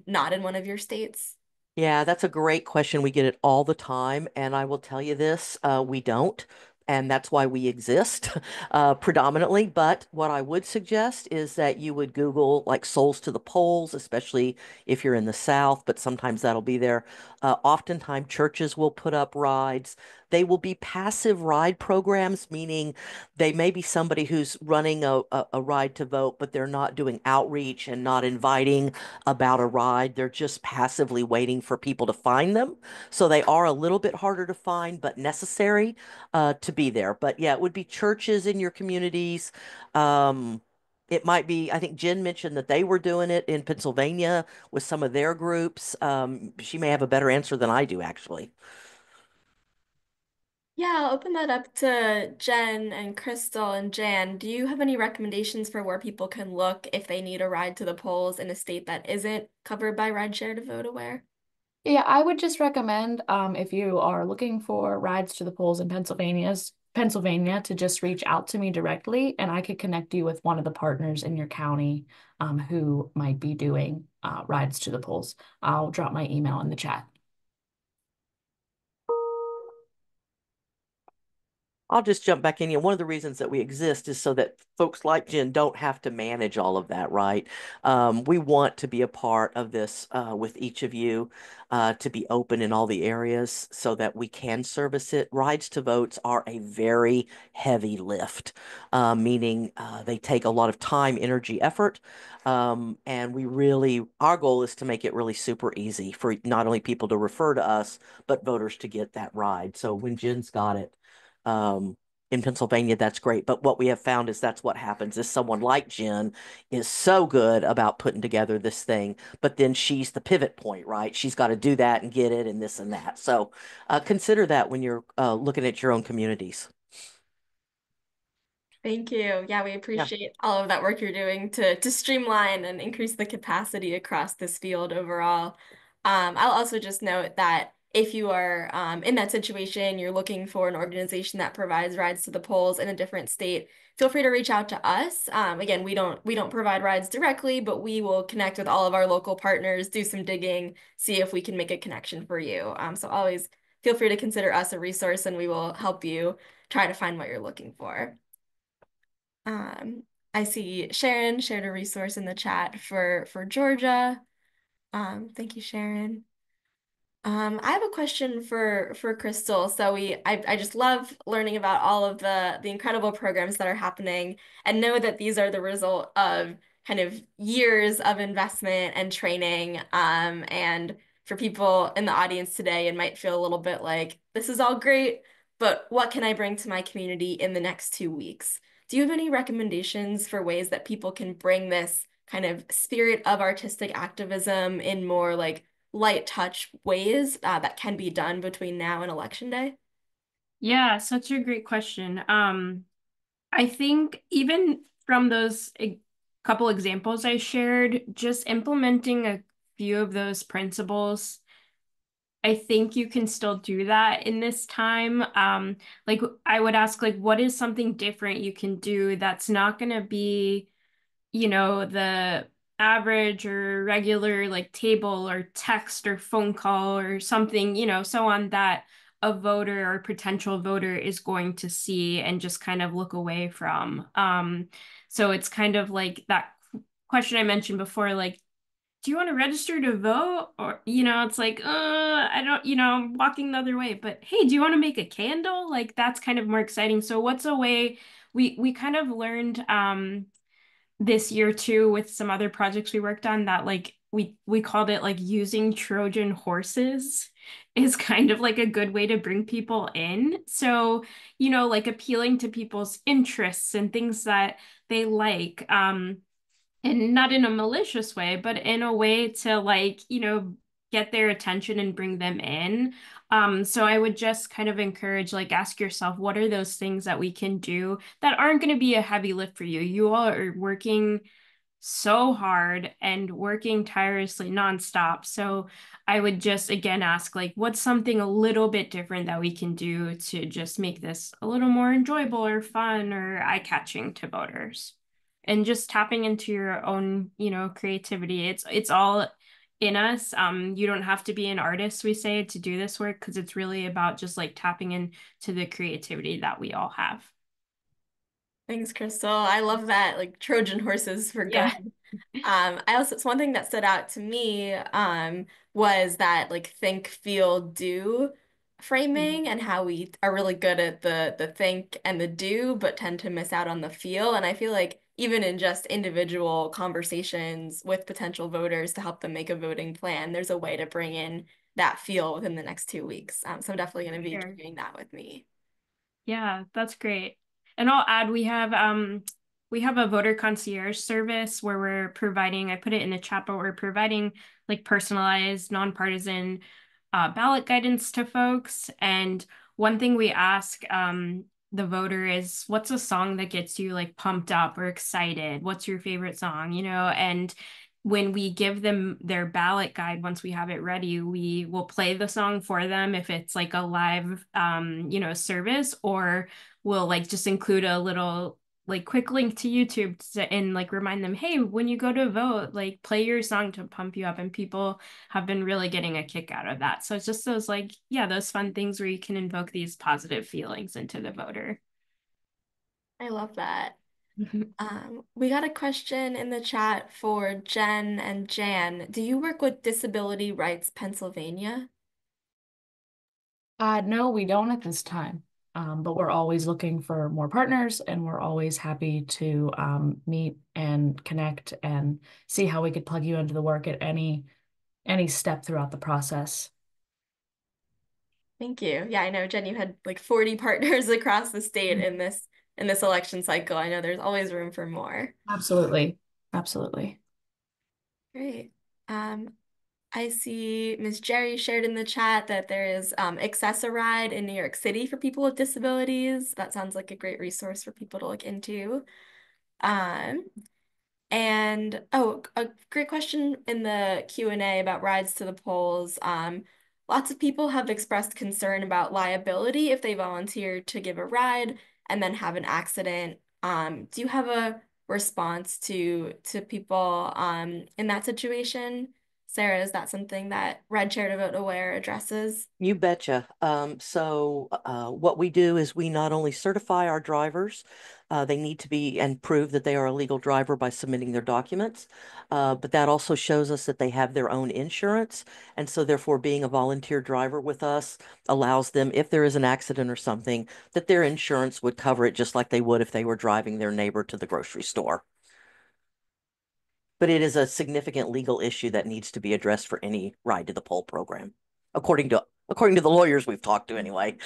not in one of your states? Yeah, that's a great question. We get it all the time. And I will tell you this, we don't. And that's why we exist predominantly. But what I would suggest is that you would Google like Souls to the Polls, especially if you're in the South, but sometimes that'll be there. Oftentimes churches will put up rides. They will be passive ride programs, meaning they may be somebody who's running a ride to vote, but they're not doing outreach and not inviting about a ride. They're just passively waiting for people to find them. So they are a little bit harder to find, but necessary to be there. But yeah, it would be churches in your communities. It might be, I think Jen mentioned that they were doing it in Pennsylvania with some of their groups. She may have a better answer than I do, actually. Yeah, I'll open that up to Jen and Crystal and Jan. Do you have any recommendations for where people can look if they need a ride to the polls in a state that isn't covered by Rideshare to Vote Aware? Yeah, I would just recommend if you are looking for rides to the polls in Pennsylvania to just reach out to me directly and I could connect you with one of the partners in your county who might be doing rides to the polls. I'll drop my email in the chat. I'll just jump back in here. One of the reasons that we exist is so that folks like Jen don't have to manage all of that, right? We want to be a part of this with each of you to be open in all the areas so that we can service it. Rides to votes are a very heavy lift, meaning they take a lot of time, energy, effort. And our goal is to make it really super easy for not only people to refer to us, but voters to get that ride. So when Jen's got it, um, in Pennsylvania, that's great. But what we have found is that's what happens is someone like Jen is so good about putting together this thing, but then she's the pivot point, right? She's got to do that and get it and this and that. So consider that when you're looking at your own communities. Thank you. Yeah, we Yeah. appreciate all of that work you're doing to streamline and increase the capacity across this field overall. I'll also just note that if you are in that situation, you're looking for an organization that provides rides to the polls in a different state, feel free to reach out to us. Again, we don't provide rides directly, but we will connect with all of our local partners, do some digging, see if we can make a connection for you. So always feel free to consider us a resource, and we will help you try to find what you're looking for. I see Sharon shared a resource in the chat for Georgia. Thank you, Sharon. I have a question for Crystal. So I just love learning about all of the incredible programs that are happening and know that these are the result of kind of years of investment and training. And for people in the audience today, it might feel a little bit like this is all great, but what can I bring to my community in the next 2 weeks? Do you have any recommendations for ways that people can bring this kind of spirit of artistic activism in more like light touch ways that can be done between now and election day? Yeah, such a great question. I think even from those couple examples I shared, just implementing a few of those principles, I think you can still do that in this time. Like I would ask, like, what is something different you can do that's not going to be, the average or regular like table or text or phone call or something, so on that a voter or potential voter is going to see and just kind of look away from. So it's kind of like that question I mentioned before, like, do you want to register to vote? Or, it's like, I don't, I'm walking the other way, but hey, do you want to make a candle? Like that's kind of more exciting. So what's a way we kind of learned this year too with some other projects we worked on that like we called it like using Trojan horses is kind of like a good way to bring people in. So, like appealing to people's interests and things that they like. And not in a malicious way, but in a way to like, get their attention and bring them in. So I would just kind of encourage, like, ask yourself, what are those things that we can do that aren't going to be a heavy lift for you? You all are working so hard and working tirelessly nonstop. So I would just again ask, like, what's something a little bit different that we can do to just make this a little more enjoyable or fun or eye-catching to voters? And just tapping into your own, creativity. It's all in us. You don't have to be an artist, we say, to do this work because it's really about just like tapping into the creativity that we all have. Thanks, Crystal. I love that, like Trojan horses for good. Yeah. It's one thing that stood out to me was that like think, feel, do framing and how we are really good at the think and the do, but tend to miss out on the feel. And I feel like even in just individual conversations with potential voters to help them make a voting plan, there's a way to bring in that feel within the next 2 weeks. So I'm definitely going to be doing that with me. Yeah, that's great. And I'll add we have a voter concierge service where we're providing, I put it in the chat, but we're providing like personalized, nonpartisan ballot guidance to folks. And one thing we ask the voter is, what's a song that gets you like pumped up or excited? What's your favorite song? And when we give them their ballot guide, once we have it ready, we will play the song for them if it's like a live, service, or we'll like just include a little like quick link to YouTube and like remind them, hey, when you go to vote, like play your song to pump you up. And people have been really getting a kick out of that. So it's just those like, yeah, those fun things where you can invoke these positive feelings into the voter. I love that. We got a question in the chat for Jen and Jan. Do you work with Disability Rights Pennsylvania? No, we don't at this time. But we're always looking for more partners, and we're always happy to meet and connect and see how we could plug you into the work at any step throughout the process. Thank you. Yeah, I know, Jen, you had like 40 partners across the state in this election cycle. I know there's always room for more. Absolutely. Absolutely. Great. I see Ms. Jerry shared in the chat that there is Access-a-Ride in New York City for people with disabilities. That sounds like a great resource for people to look into. And oh, a great question in the Q&A about rides to the polls. Lots of people have expressed concern about liability if they volunteer to give a ride and then have an accident. Do you have a response to people in that situation? Sarah, is that something that Red Share to Vote Aware addresses? You betcha. What we do is we not only certify our drivers, they need to be and prove that they are a legal driver by submitting their documents, but that also shows us that they have their own insurance. And so therefore being a volunteer driver with us allows them, if there is an accident or something, that their insurance would cover it just like they would if they were driving their neighbor to the grocery store. But it is a significant legal issue that needs to be addressed for any ride to the poll program, according to the lawyers we've talked to anyway.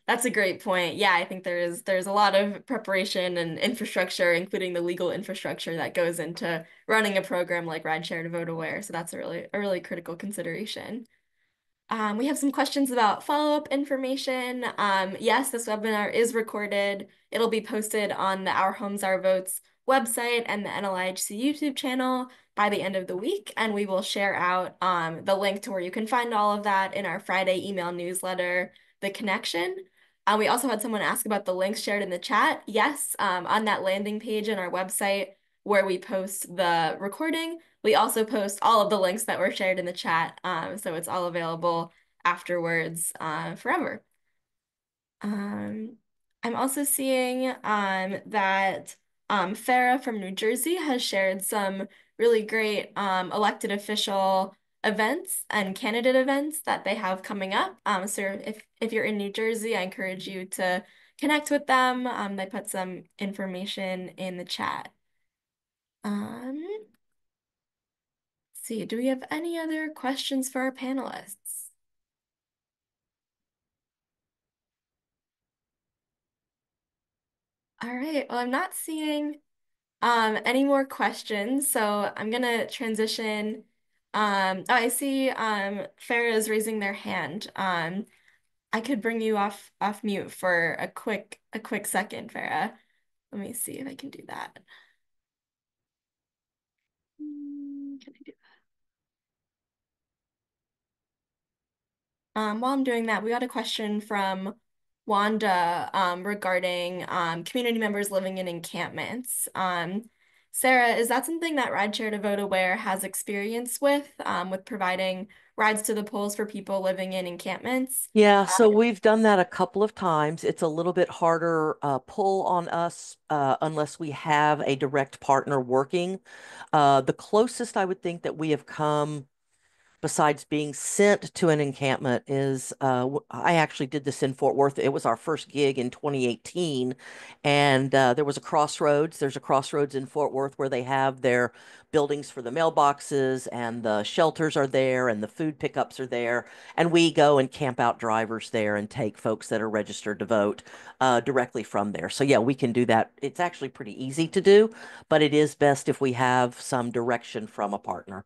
That's a great point. Yeah, I think there's a lot of preparation and infrastructure, including the legal infrastructure that goes into running a program like Ride Share to Vote Aware. So that's a really critical consideration. We have some questions about follow-up information. Yes, this webinar is recorded. It'll be posted on the Our Homes, Our Votes website and the NLIHC YouTube channel by the end of the week, and we will share out the link to where you can find all of that in our Friday email newsletter, The Connection. We also had someone ask about the links shared in the chat. Yes, on that landing page on our website where we post the recording, we also post all of the links that were shared in the chat, so it's all available afterwards forever. I'm also seeing that Farah from New Jersey has shared some really great elected official events and candidate events that they have coming up. So if you're in New Jersey, I encourage you to connect with them. They put some information in the chat. Let's see, do we have any other questions for our panelists? All right, well, I'm not seeing any more questions, so I'm gonna transition. Oh, I see Farah is raising their hand. I could bring you off mute for a quick second, Farah. Let me see if I can do that. Can I do that? While I'm doing that, we got a question from Wanda regarding community members living in encampments. Sarah, is that something that Ride Share to Vote Aware has experience with providing rides to the polls for people living in encampments? Yeah, so we've done that a couple of times. It's a little bit harder pull on us unless we have a direct partner working. The closest I would think that we have come besides being sent to an encampment is I actually did this in Fort Worth. It was our first gig in 2018, and there was a crossroads. There's a crossroads in Fort Worth where they have their buildings for the mailboxes, and the shelters are there, and the food pickups are there, and we go and camp out drivers there and take folks that are registered to vote directly from there. So yeah, we can do that. It's actually pretty easy to do, but it is best if we have some direction from a partner.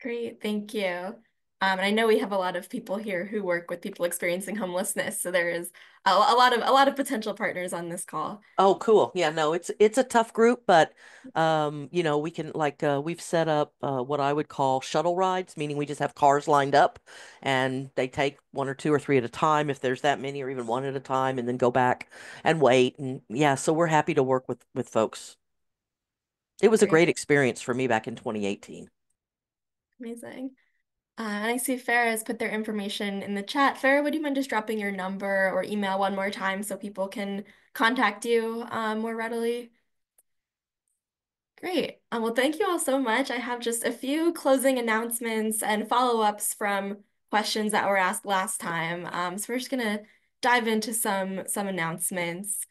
Great, thank you. And I know we have a lot of people here who work with people experiencing homelessness, so there is a lot of potential partners on this call. Oh, cool. Yeah, no, it's a tough group, but we can we've set up what I would call shuttle rides, meaning we just have cars lined up and they take one or two or three at a time if there's that many, or even one at a time, and then go back and wait. And yeah, so we're happy to work with folks. It was a great experience for me back in 2018. Amazing. And I see Farah has put their information in the chat. Farah, would you mind just dropping your number or email one more time so people can contact you more readily? Great. Well, thank you all so much. I have just a few closing announcements and follow-ups from questions that were asked last time. So we're just gonna dive into some announcements.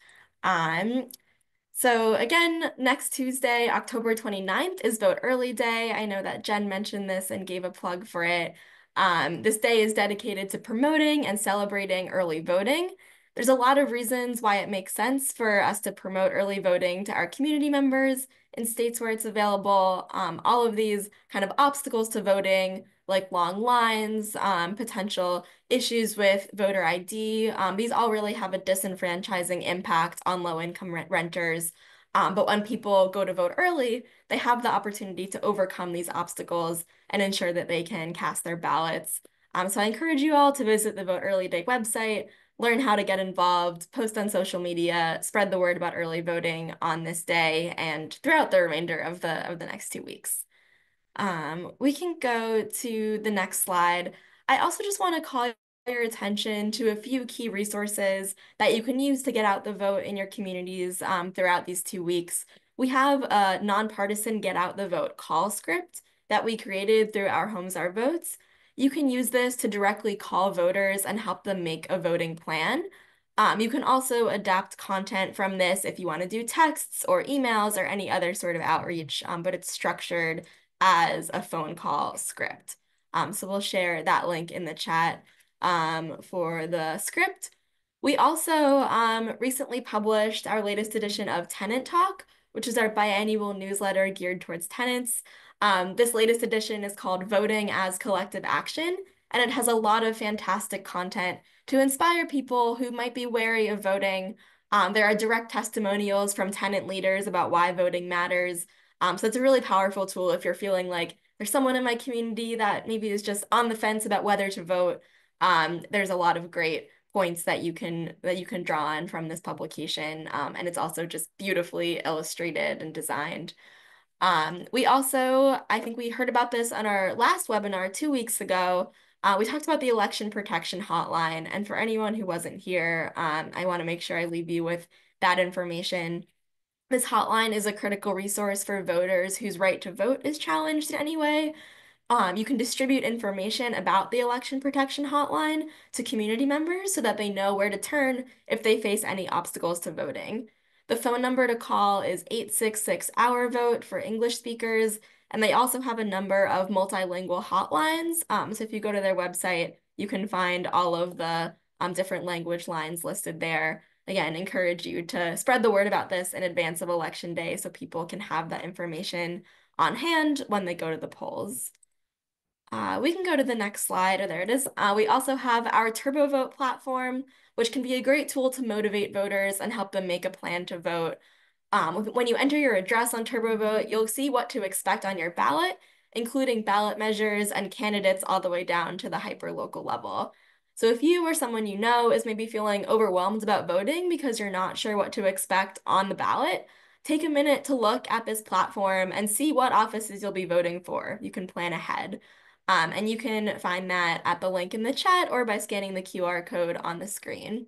So again, next Tuesday, October 29th is Vote Early Day. I know that Jen mentioned this and gave a plug for it. This day is dedicated to promoting and celebrating early voting. There's a lot of reasons why it makes sense for us to promote early voting to our community members in states where it's available. All of these kind of obstacles to voting, like long lines, potential issues with voter ID, these all really have a disenfranchising impact on low-income renters. But when people go to vote early, they have the opportunity to overcome these obstacles and ensure that they can cast their ballots. So I encourage you all to visit the Vote Early Day website, learn how to get involved, post on social media, spread the word about early voting on this day and throughout the remainder of the next 2 weeks. We can go to the next slide. I also just want to call your attention to a few key resources that you can use to get out the vote in your communities throughout these 2 weeks. We have a nonpartisan Get Out the Vote call script that we created through Our Homes, Our Votes. You can use this to directly call voters and help them make a voting plan. You can also adapt content from this if you want to do texts or emails or any other sort of outreach, but it's structured as a phone call script. So we'll share that link in the chat for the script. We also recently published our latest edition of Tenant Talk, which is our biannual newsletter geared towards tenants. This latest edition is called Voting as Collective Action, and it has a lot of fantastic content to inspire people who might be wary of voting. There are direct testimonials from tenant leaders about why voting matters. So it's a really powerful tool if you're feeling like there's someone in my community that maybe is just on the fence about whether to vote. There's a lot of great points that you can draw on from this publication, and it's also just beautifully illustrated and designed. We also, I think we heard about this on our last webinar 2 weeks ago. We talked about the Election Protection Hotline, and for anyone who wasn't here, I want to make sure I leave you with that information. This hotline is a critical resource for voters whose right to vote is challenged in any way. You can distribute information about the Election Protection Hotline to community members so that they know where to turn if they face any obstacles to voting. The phone number to call is 866 Our Vote for English speakers, and they also have a number of multilingual hotlines. So if you go to their website, you can find all of the different language lines listed there. Again, encourage you to spread the word about this in advance of Election Day so people can have that information on hand when they go to the polls. We can go to the next slide, or there it is. We also have our TurboVote platform, which can be a great tool to motivate voters and help them make a plan to vote. When you enter your address on TurboVote, you'll see what to expect on your ballot, including ballot measures and candidates all the way down to the hyperlocal level. So if you or someone you know is maybe feeling overwhelmed about voting because you're not sure what to expect on the ballot, take a minute to look at this platform and see what offices you'll be voting for. You can plan ahead. And you can find that at the link in the chat or by scanning the QR code on the screen.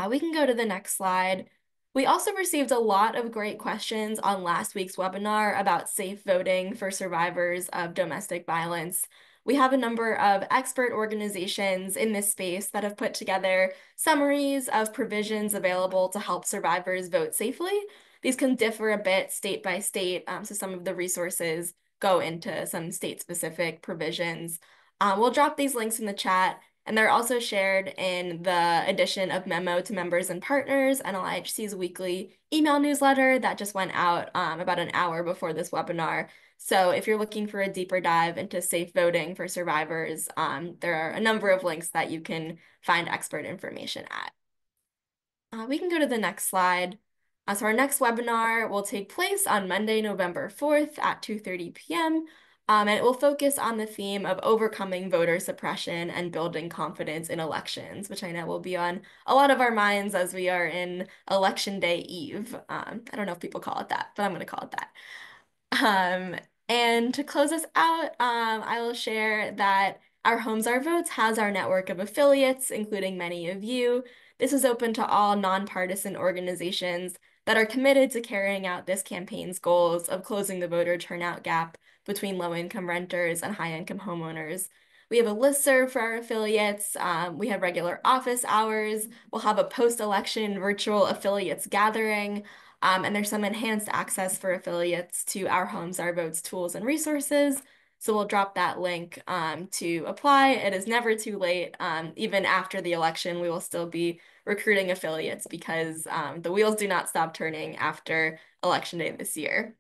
We can go to the next slide. We also received a lot of great questions on last week's webinar about safe voting for survivors of domestic violence. We have a number of expert organizations in this space that have put together summaries of provisions available to help survivors vote safely. These can differ a bit state by state, so some of the resources go into some state-specific provisions. We'll drop these links in the chat. And they're also shared in the edition of Memo to Members and Partners, NLIHC's weekly email newsletter that just went out about an hour before this webinar. So if you're looking for a deeper dive into safe voting for survivors, there are a number of links that you can find expert information at. We can go to the next slide. So our next webinar will take place on Monday, November 4th at 2:30 p.m. And it will focus on the theme of overcoming voter suppression and building confidence in elections, which I know will be on a lot of our minds as we are in Election Day Eve. I don't know if people call it that, but I'm going to call it that. And to close us out, I will share that Our Homes, Our Votes has our network of affiliates, including many of you. This is open to all nonpartisan organizations that are committed to carrying out this campaign's goals of closing the voter turnout gap between low-income renters and high-income homeowners. We have a listserv for our affiliates. We have regular office hours. We'll have a post-election virtual affiliates gathering. And there's some enhanced access for affiliates to Our Homes, Our Votes tools and resources. So we'll drop that link to apply. It is never too late. Even after the election, we will still be recruiting affiliates because the wheels do not stop turning after Election Day this year.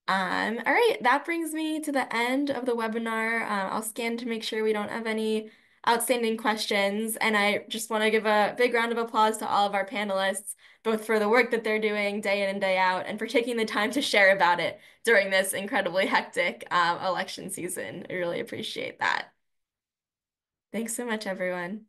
All right, that brings me to the end of the webinar. I'll scan to make sure we don't have any outstanding questions. And I just want to give a big round of applause to all of our panelists, both for the work that they're doing day in and day out, and for taking the time to share about it during this incredibly hectic election season. I really appreciate that. Thanks so much, everyone.